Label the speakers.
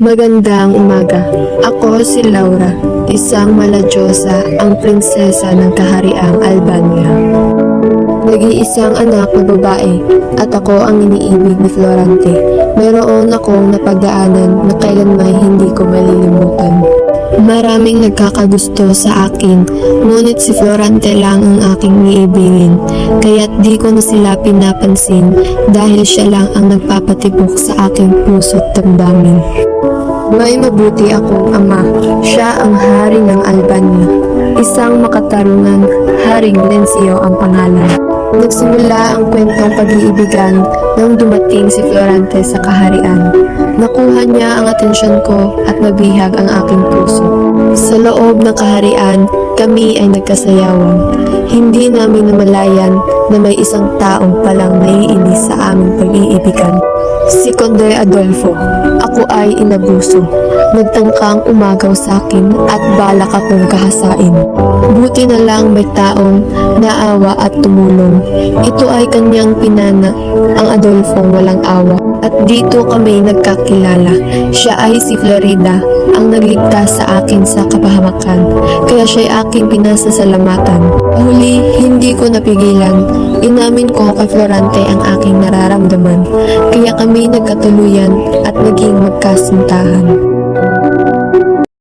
Speaker 1: Magandang umaga. Ako si Laura, isang maladyosa, ang prinsesa ng kahariang Albania. Nag-iisang anak na babae at ako ang iniibig ni Florante. Mayroon akong napagdaanan na kailanman hindi ko malilimutan. Maraming nagkakagusto sa akin, ngunit si Florante lang ang aking iibigin. Kaya't di ko na sila pinapansin dahil siya lang ang nagpapatibok sa aking puso't damdamin. May mabuti akong ama. Siya ang hari ng Albania. Isang makatarungan, Haring Lensio ang pangalan. Nagsimula ang kwentong pag-iibigan nang dumating si Florante sa kaharian. Nakuha niya ang atensyon ko at nabihag ang aking puso. Sa loob ng kaharian, kami ay nagkasayawan. Hindi namin namalayan na may isang taong palang naiinis sa aming pag-iibigan. Si Conde Adolfo. Ako ay inabuso. Nagtangkang umagaw sa akin at balak akong kahasain. Buti na lang may taong naawa at tumulong. Ito ay kanyang pinana, ang Adolfo walang awa. At dito kami nagkakilala. Siya ay si Florida, ang nagligtas sa akin sa kapahamakan. Kaya siya ay aking pinasasalamatan. Huli, hindi ko napigilan. Inamin ko kay Florante ang aking nararamdaman. Kaya kami nagkatuluyan at naging magkasintahan.